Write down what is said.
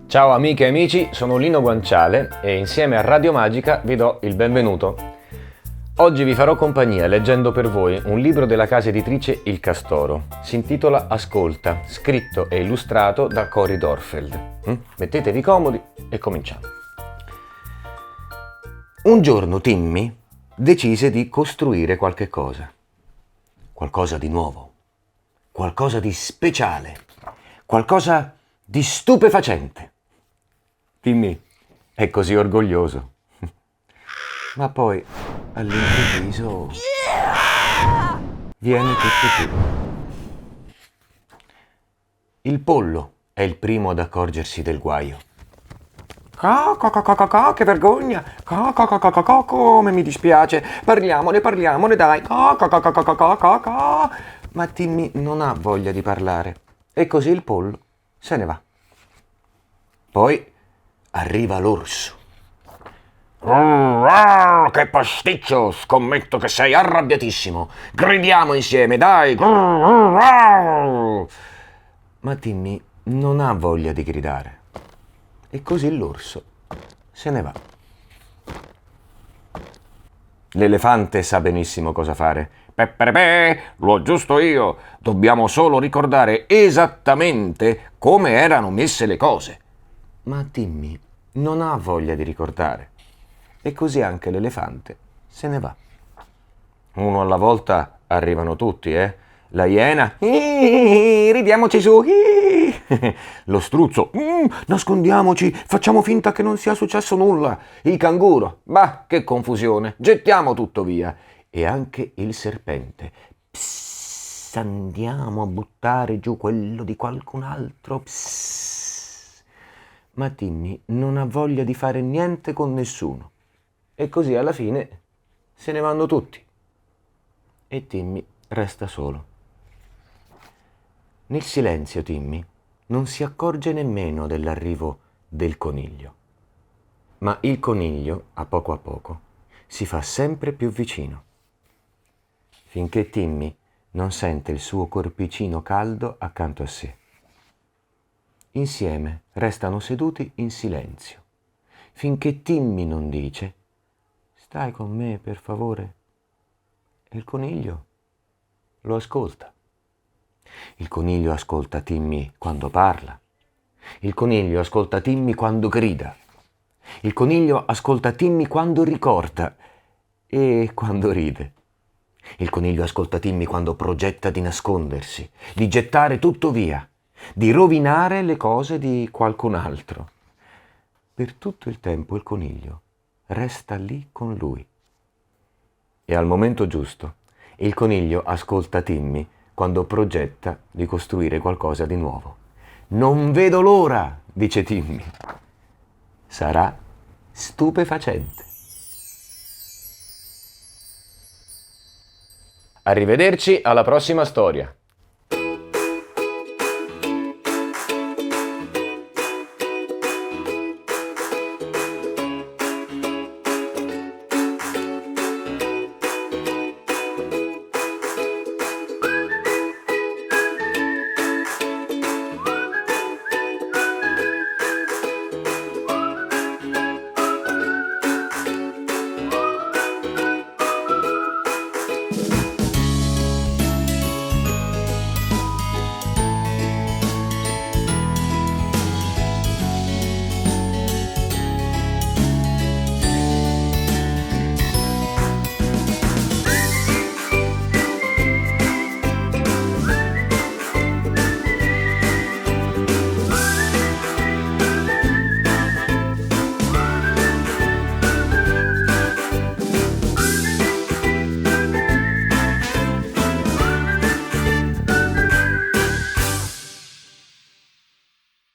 Ciao amiche e amici, sono Lino Guanciale e insieme a Radio Magica vi do il benvenuto. Oggi vi farò compagnia leggendo per voi un libro della casa editrice Il Castoro. Si intitola Ascolta, scritto e illustrato da Cory Dorfeld. Mettetevi comodi e cominciamo. Un giorno Timmy decise di costruire qualche cosa. Qualcosa di nuovo, qualcosa di speciale, qualcosa di stupefacente. Timmy è così orgoglioso. Ma poi, all'improvviso, viene tutto giù. Il pollo è il primo ad accorgersi del guaio. Che vergogna! Come mi dispiace! Parliamone, dai! Ma Timmy non ha voglia di parlare. E così il pollo se ne va. Poi arriva l'orso. Che pasticcio! Scommetto che sei arrabbiatissimo! Gridiamo insieme, dai! Ma Timmy non ha voglia di gridare. E così l'orso se ne va. L'elefante sa benissimo cosa fare. Peppe, lo aggiusto io. Dobbiamo solo ricordare esattamente come erano messe le cose. Ma Timmy non ha voglia di ricordare. E così anche l'elefante se ne va. Uno alla volta arrivano tutti, La iena, ridiamoci su, lo struzzo, nascondiamoci, facciamo finta che non sia successo nulla. Il canguro, bah, che confusione, gettiamo tutto via. E anche il serpente, psst, andiamo a buttare giù quello di qualcun altro, psst. Ma Timmy non ha voglia di fare niente con nessuno. E così alla fine se ne vanno tutti. E Timmy resta solo. Nel silenzio Timmy non si accorge nemmeno dell'arrivo del coniglio. Ma il coniglio, a poco, si fa sempre più vicino. Finché Timmy non sente il suo corpicino caldo accanto a sé. Insieme restano seduti in silenzio, finché Timmy non dice: «Stai con me, per favore?» E il coniglio lo ascolta. Il coniglio ascolta Timmy quando parla. Il coniglio ascolta Timmy quando grida. Il coniglio ascolta Timmy quando ricorda e quando ride. Il coniglio ascolta Timmy quando progetta di nascondersi, di gettare tutto via, di rovinare le cose di qualcun altro. Per tutto il tempo il coniglio resta lì con lui. E al momento giusto, il coniglio ascolta Timmy quando progetta di costruire qualcosa di nuovo. «Non vedo l'ora!» dice Timmy. Sarà stupefacente. Arrivederci alla prossima storia.